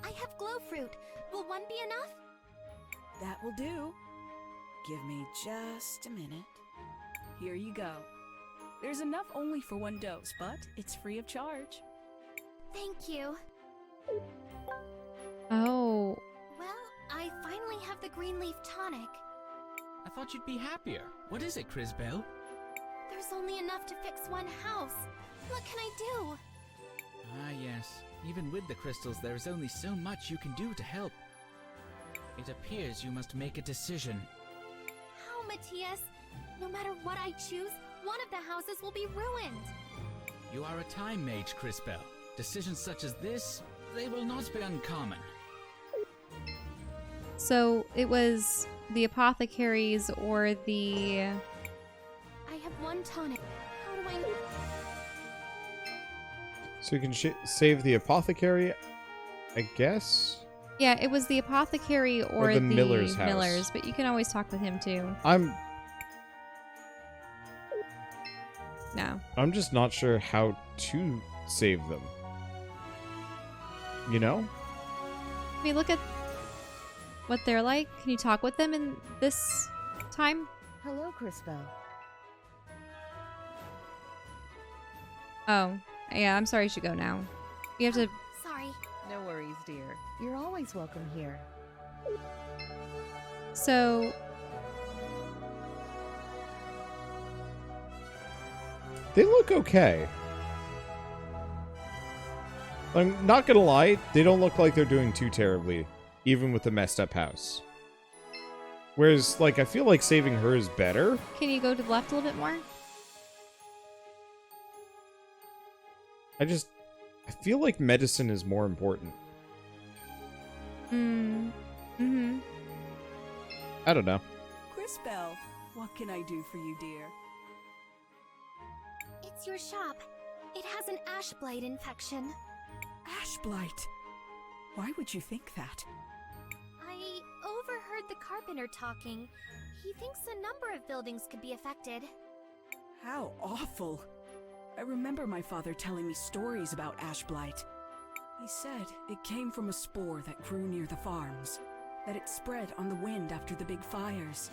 I have glow fruit. Will one be enough? That will do. Give me just a minute. Here you go. There's enough only for one dose, but it's free of charge. Thank you. oh, Well, I finally have the green leaf tonic. I thought you'd be happier. What is it, Crisbell? There's only enough to fix one house. What can I do? Ah, yes. Even with the crystals, there is only so much you can do to help. It appears you must make a decision. How, Matias? No matter what I choose, one of the houses will be ruined. You are a Time Mage Crisbell. Decisions such as this, they will not be uncommon. so it was the apothecaries or the... I have one tonic. How do I... So we can save the apothecary, I guess? Yeah, it was the apothecary or the Miller's house. Miller's, but you can always talk with him too. No. I'm just not sure how to save them. You know? I mean, look at what they're like. Can you talk with them in this time? Hello, Crisbell. Oh, yeah, I'm sorry you should go now. You have to... Sorry. No worries, dear. You're always welcome here. So... They look okay. I'm not gonna lie, they don't look like they're doing too terribly, even with the messed up house. Whereas, like, I feel like saving her is better. Can you go to the left a little bit more? I feel like medicine is more important. Mm-hmm. I don't know. Crisbell, what can I do for you, dear? It's your shop. It has an ash blight infection. Ash blight? Why would you think that? I overheard the carpenter talking. He thinks a number of buildings could be affected. How awful! I remember my father telling me stories about ash blight. He said it came from a spore that grew near the farms, that it spread on the wind after the big fires.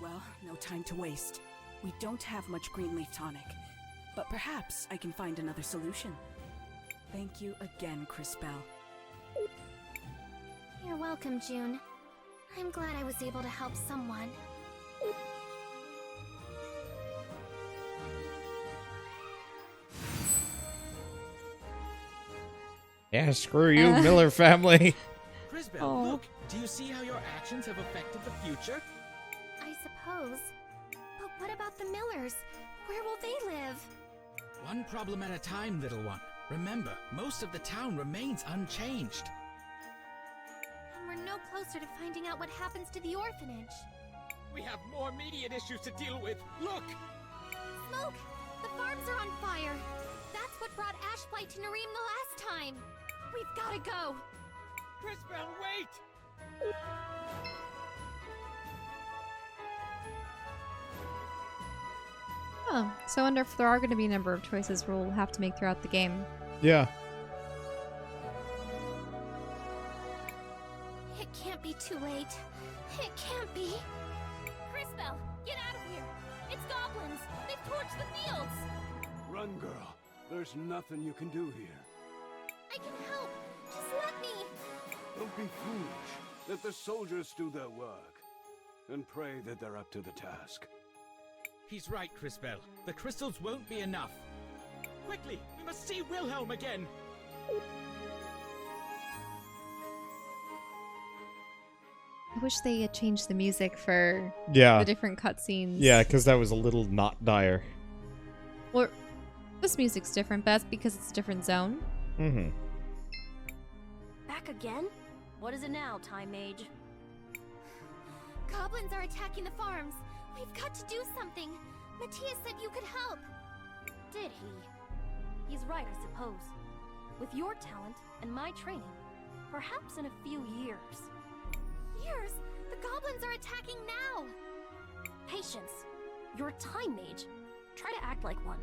Well, no time to waste. We don't have much green leaf tonic, but perhaps I can find another solution. Thank you again, Crisbell. You're welcome, June. I'm glad I was able to help someone. Yeah, screw you, Miller family. Crisbell, look! Do you see how your actions have affected the future? I suppose. the Millers? Where will they live? One problem at a time, little one. Remember, most of the town remains unchanged. And we're no closer to finding out what happens to the orphanage. We have more immediate issues to deal with. Look! Smoke! The farms are on fire! That's what brought Ashblight to Nareem the last time! We've gotta go! Crisbell, wait! Oh, so I wonder if there are going to be a number of choices we'll have to make throughout the game. Yeah. It can't be too late. It can't be. Crisbell, get out of here! It's goblins! They've torched the fields! Run, girl. There's nothing you can do here. I can help! Just let me! Don't be foolish. Let the soldiers do their work. And pray that they're up to the task. He's right, Crisbell. The crystals won't be enough. Quickly, we must see Willhelm again! I wish they had changed the music for Yeah. the different cutscenes. Yeah, because that was a little not dire. Or this music's different, but that's because it's a different zone. Mm-hmm. Back again? What is it now, Time Mage? Goblins are attacking the farms! We've got to do something! Matias said you could help! Did he? He's right, I suppose. With your talent and my training, perhaps in a few years. Years? The goblins are attacking now! Patience. You're a Time Mage. Try to act like one.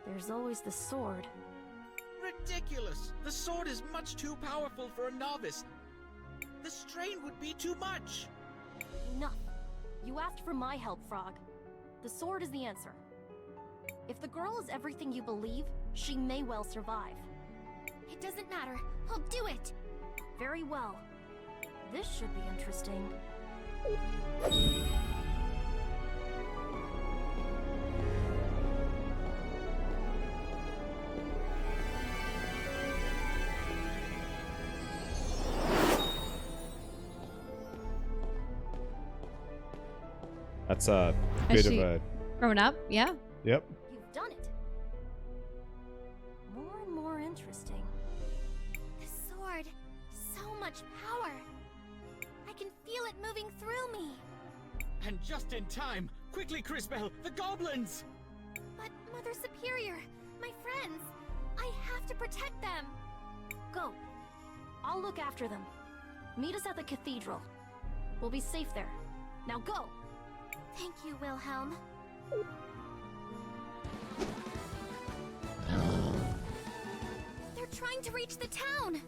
There's always the sword. Ridiculous! The sword is much too powerful for a novice. The strain would be too much. Enough. You asked for my help, Frog. The sword is the answer. If the girl is everything you believe, she may well survive. It doesn't matter. I'll do it! Very well. This should be interesting. That's a Has bit of she a... grown up? Yeah. Yep. You've done it. More and more interesting. The sword. So much power. I can feel it moving through me. And just in time! Quickly, Crisbell! The goblins! But Mother Superior, my friends, I have to protect them. Go. I'll look after them. Meet us at the cathedral. We'll be safe there. Now go! Thank you, Willhelm. They're trying to reach the town!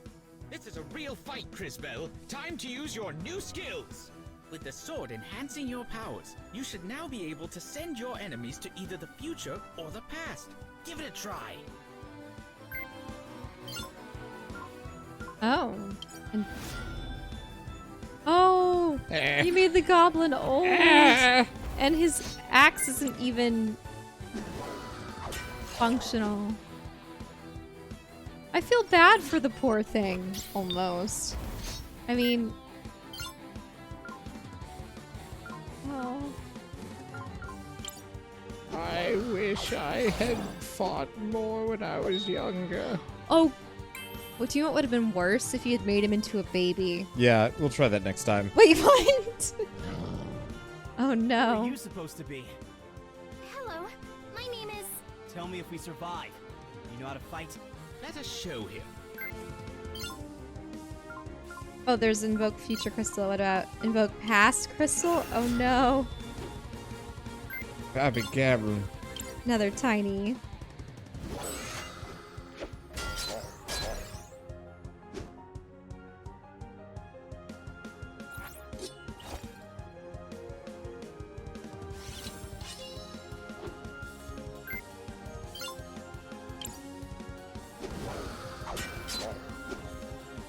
This is a real fight, Crisbell. Time to use your new skills! With the sword enhancing your powers, you should now be able to send your enemies to either the future or the past. Give it a try. Oh. Oh! You made the goblin old! And his axe isn't even functional. I feel bad for the poor thing, almost. I mean... Oh. I wish I had fought more when I was younger. Oh! What do you know what would have been worse if you had made him into a baby? Yeah, we'll try that next time. Wait, what? Oh no. Who are you supposed to be? Hello, my name is... Tell me if we survive. You know how to fight? Let us show him. Oh, there's invoke future crystal. What about invoke past crystal? Oh no. Babby Gabber. Another tiny.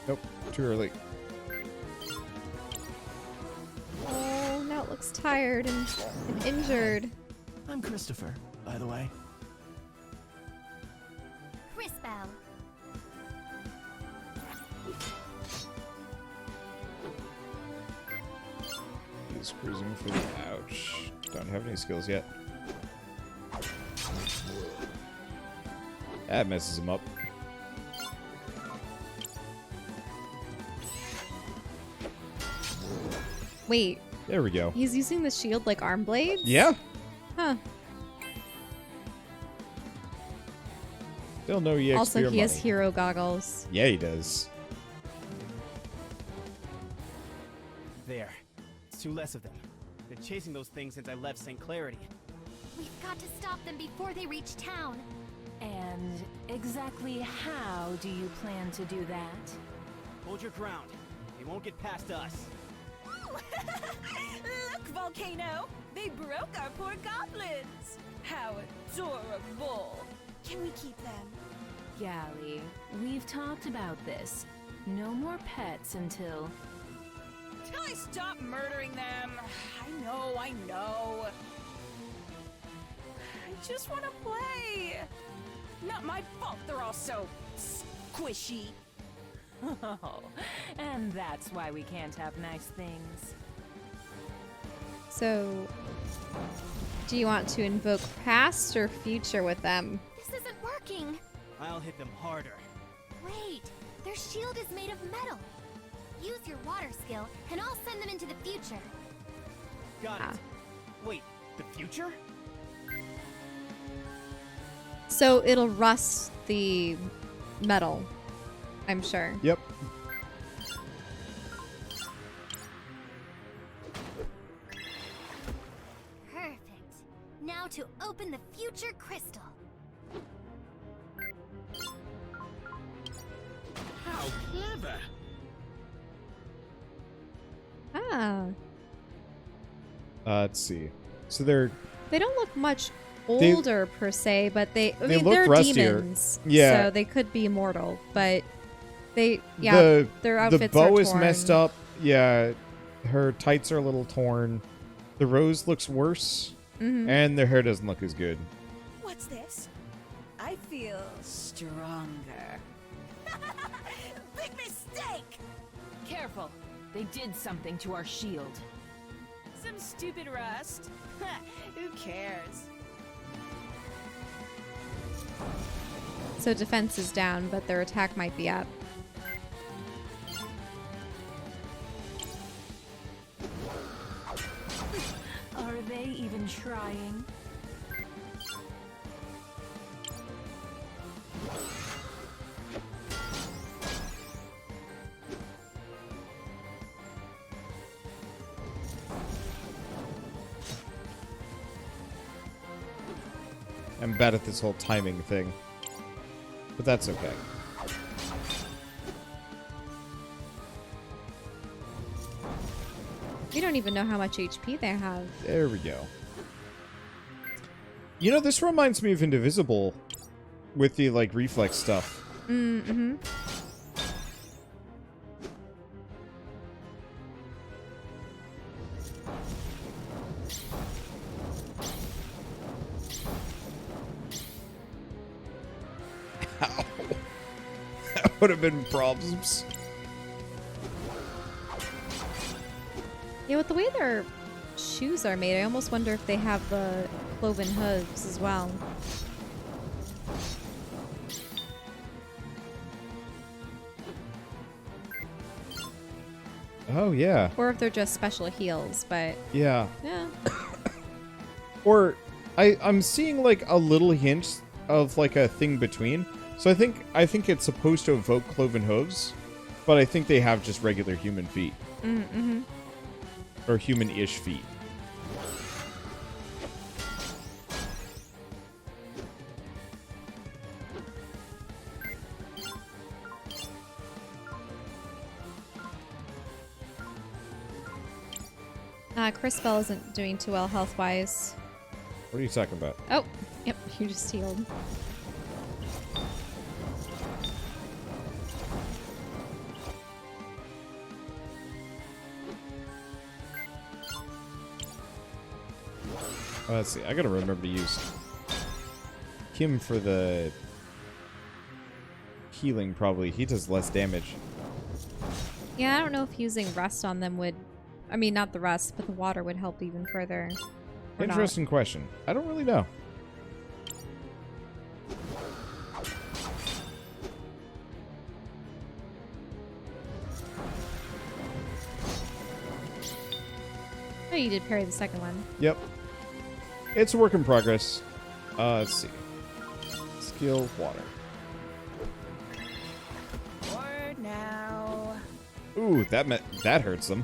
Nope, too early. Oh, now it looks tired and injured. I'm Christopher, by the way. Crisbell. Just cruising for the ouch. Don't have any skills yet. That messes him up. Wait. There we go. He's using the shield like arm blades? Yeah. Huh. Still no EX Also, for your he has money. hero goggles. Yeah, he does. There. It's two less of them. Been chasing those things since I left St. Clarity. We've got to stop them before they reach town. And exactly how do you plan to do that? Hold your ground. They won't get past us. Look, Volcano! They broke our poor goblins! How adorable! Can we keep them? Gally, we've talked about this. No more pets until... Till I stop murdering them! I know! I just want to play! Not my fault they're all so squishy. Oh, and that's why we can't have nice things. So, do you want to invoke past or future with them? This isn't working. I'll hit them harder. Wait, their shield is made of metal. Use your water skill, and I'll send them into the future. Got it. Wait, the future? So it'll rust the metal, I'm sure. Yep. Perfect. Now to open the future crystal. How clever! Ah. Let's see. So they're They don't look much older per se, but they they're look rustier. demons. Yeah. So they could be immortal, but their outfits the bow are is torn. messed up. Yeah, her tights are a little torn. The rose looks worse, and their hair doesn't look as good. What's this? I feel stronger. Big mistake! Careful! They did something to our shield. Some stupid rust. Who cares? So defense is down, but their attack might be up. Are they even trying? I'm bad at this whole timing thing, but that's okay. You don't even know how much HP they have. There we go. You know, this reminds me of Indivisible with the, like, reflex stuff. Mm-hmm. That would have been problems. Yeah, with the way their shoes are made, I almost wonder if they have the cloven hooves as well. Oh, yeah. Or if they're just special heels, but... Yeah. Yeah. Or, I'm seeing, like, a little hint of, like, a thing between. So I think it's supposed to evoke cloven hooves, but I think they have just regular human feet. Mm-hmm. Or human-ish feet. Crisbell isn't doing too well health-wise. What are you talking about? Oh, yep, you just healed. Let's see. I gotta remember to use Kim for the healing, probably. He does less damage. Yeah, I don't know if using rust on them would I mean, not the rust, but the water would help even further. Or Interesting question. I don't really know. Oh, you did parry the second one. Yep. It's a work in progress. Let's see. Skill water. Word now. Ooh, that hurts them.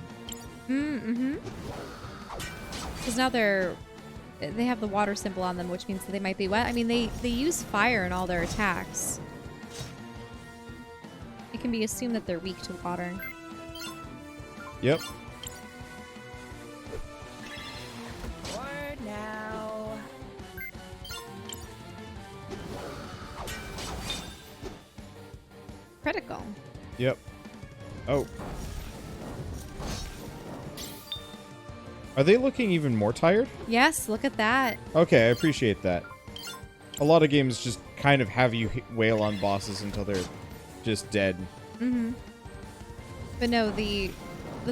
Mm-hmm. Because now they have the water symbol on them, which means that they might be wet. I mean, they use fire in all their attacks. It can be assumed that they're weak to water. Yep. Word now. Critical. Yep. Oh. Are they looking even more tired? Yes, look at that. Okay, I appreciate that. A lot of games just kind of have you wail on bosses until they're just dead. Mm-hmm. But no, the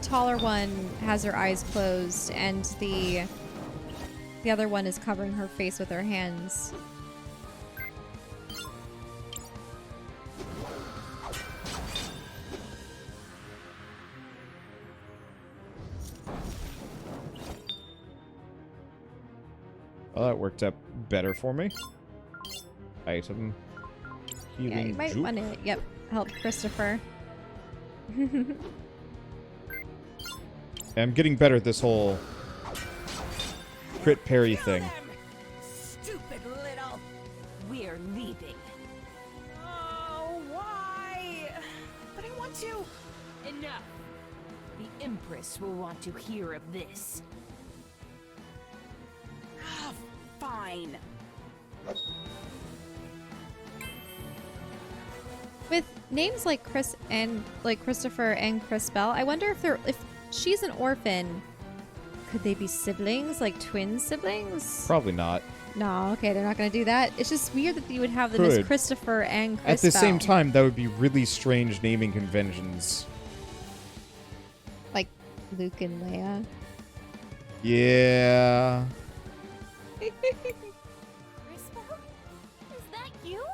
taller one has her eyes closed, and the other one is covering her face with her hands. Well, that worked out better for me. Item. Healing Yeah, you might juke. want to, yep, help Christopher. I'm getting better at this whole crit parry thing. Stupid little. We're leaving. Oh, why? But I want to. Enough. The Empress will want to hear of this. Ah, fine. With names like Christopher and Crisbell, I wonder if she's an orphan, could they be siblings, like twin siblings? Probably not. No, okay, they're not going to do that. It's just weird that you would have them as Could. Christopher and Crisbell. At the same time, that would be really strange naming conventions. Like Luke and Leia. Yeah. Crisbell? Is that you?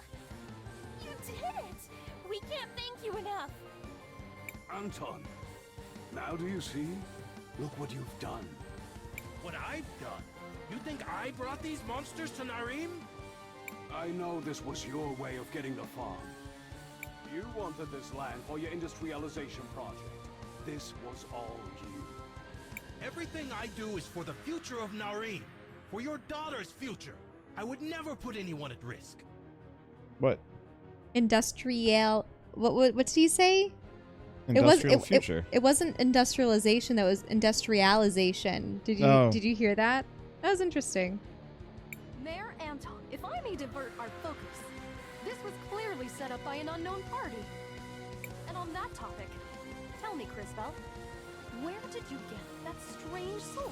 You did it! We can't thank you enough. Anton, now do you see? Look what you've done. What I've done? You think I brought these monsters to Narim? I know this was your way of getting the farm. You wanted this land for your industrialization project. This was all you. Everything I do is for the future of Narim. For your daughter's future. I would never put anyone at risk. What? Industrial. What did he say? Industrial future. It wasn't industrialization. That was industrialization. Did you hear that? That was interesting. Mayor Anton, if I may divert our focus, this was clearly set up by an unknown party. And on that topic, tell me, Crisbell, where did you get that strange sword?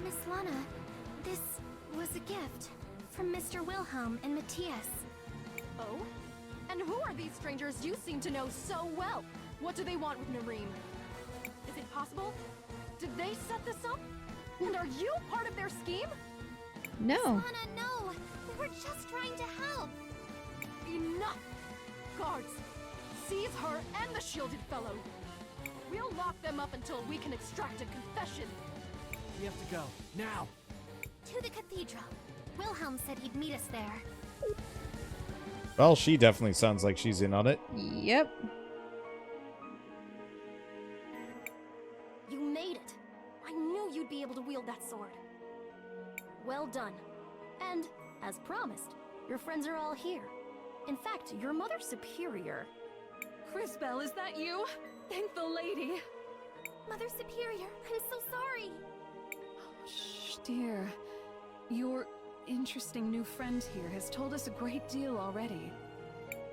Miss Lana, this was a gift from Mr. Willhelm and Matias. Oh? And who are these strangers you seem to know so well? What do they want with Narim? Is it possible? Did they set this up? And are you part of their scheme? No. Miss Lana, no! We're just trying to help! Enough! Guards, seize her and the shielded fellow. We'll lock them up until we can extract a confession. We have to go, now! To the cathedral. Willhelm said he'd meet us there. Well, she definitely sounds like she's in on it. Yep. You made it. I knew you'd be able to wield that sword. Well done. And, as promised, your friends are all here. In fact, your Mother Superior. Crisbell, is that you? Thank the lady. Mother Superior, I'm so sorry. Shh, dear. Your interesting new friend here has told us a great deal already.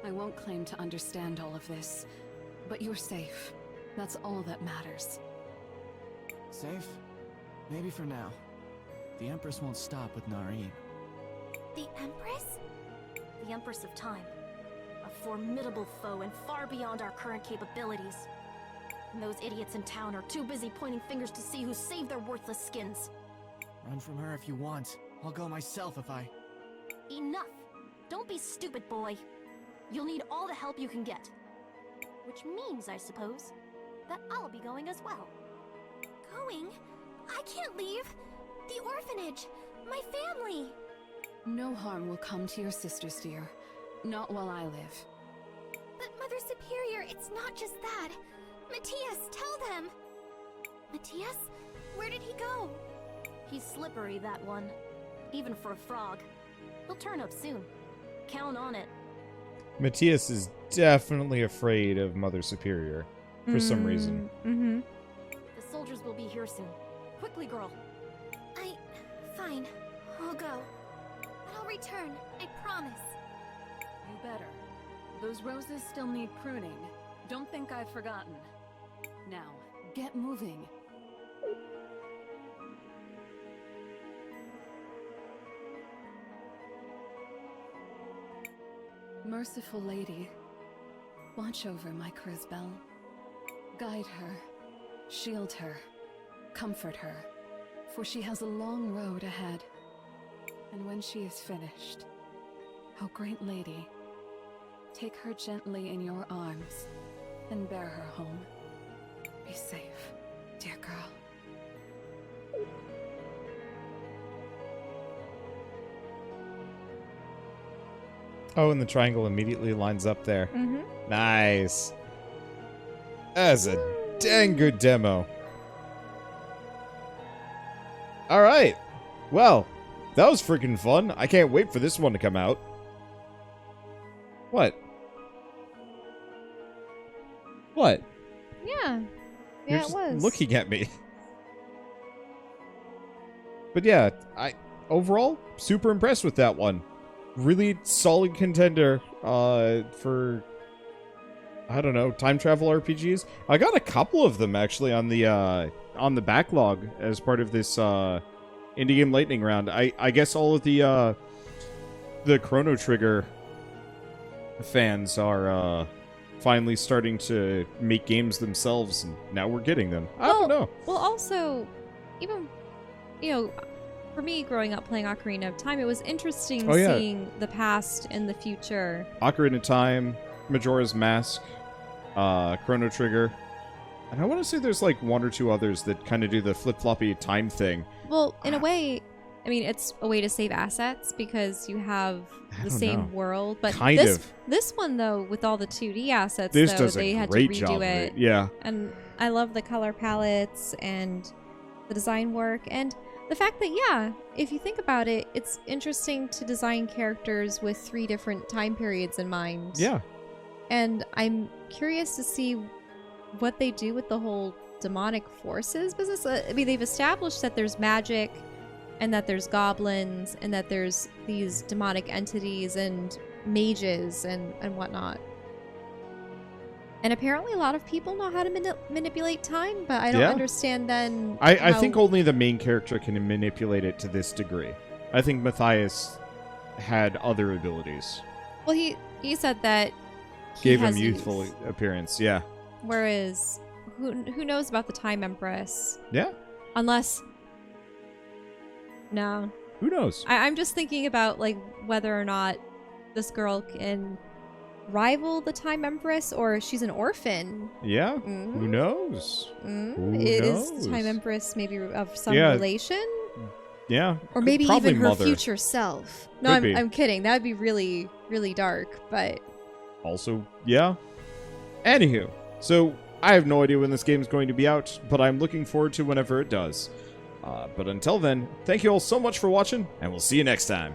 I won't claim to understand all of this, but you're safe. That's all that matters. Safe? Maybe for now. The Empress won't stop with Narim. The Empress? The Empress of Time. A formidable foe and far beyond our current capabilities. And those idiots in town are too busy pointing fingers to see who saved their worthless skins. Run from her if you want. I'll go myself if I... Enough! Don't be stupid, boy. You'll need all the help you can get. Which means, I suppose, that I'll be going as well. Going? I can't leave. The orphanage. My family. No harm will come to your sisters, dear. Not while I live. But Mother Superior, it's not just that. Matias, tell them. Matias? Where did he go? He's slippery, that one. Even for a frog. He'll turn up soon. Count on it. Matias is definitely afraid of Mother Superior for some reason. Mm-hmm. The soldiers will be here soon. Quickly, girl. Fine. I'll go. But I'll return. I promise. You better. Those roses still need pruning. Don't think I've forgotten. Now, get moving. Merciful lady, watch over my Crisbell. Guide her, shield her, comfort her, for she has a long road ahead. And when she is finished, oh great lady, take her gently in your arms and bear her home. Be safe, dear girl. Oh, and the triangle immediately lines up there. Mm-hmm. Nice. That's a dang good demo. All right. Well, that was freaking fun. I can't wait for this one to come out. What? What? Yeah. You're Yeah, it just was. looking at me. But yeah, overall super impressed with that one. Really solid contender for, I don't know, time travel RPGs. I got a couple of them actually on the backlog as part of this indie game lightning round. I guess all of the Chrono Trigger fans are finally starting to make games themselves, and now we're getting them. I don't know. Well, also, even, for me growing up playing Ocarina of Time, it was interesting seeing the past and the future. Ocarina of Time, Majora's Mask, Chrono Trigger, and I want to say there's like one or two others that kind of do the flip-floppy time thing. Well, in a way, I mean, it's a way to save assets because you have the same world. But this one, though, with all the 2D assets, this though, does they a had to great redo job of it. Yeah. And I love the color palettes and the design work. And the fact that, yeah, if you think about it, it's interesting to design characters with 3 different time periods in mind. Yeah. And I'm curious to see what they do with the whole demonic forces business. I mean, they've established that there's magic and that there's goblins and that there's these demonic entities and mages and whatnot. And apparently a lot of people know how to manipulate time, but I don't understand then I think only the main character can manipulate it to this degree. I think Matias had other abilities. Well, he said that Gave him youthful appearance, yeah. Whereas, who knows about the Time Empress? Yeah. Unless... No. Who knows? I'm just thinking about, like, whether or not this girl can rival the Time Empress, or she's an orphan. Yeah. Who knows? Who Is knows? Time Empress maybe of some relation? Yeah. Or maybe Probably even her mother. future self. No, I'm kidding. That would be really, really dark, but... Also, yeah. Anywho, so I have no idea when this game is going to be out, but I'm looking forward to whenever it does. But until then, thank you all so much for watching, and we'll see you next time.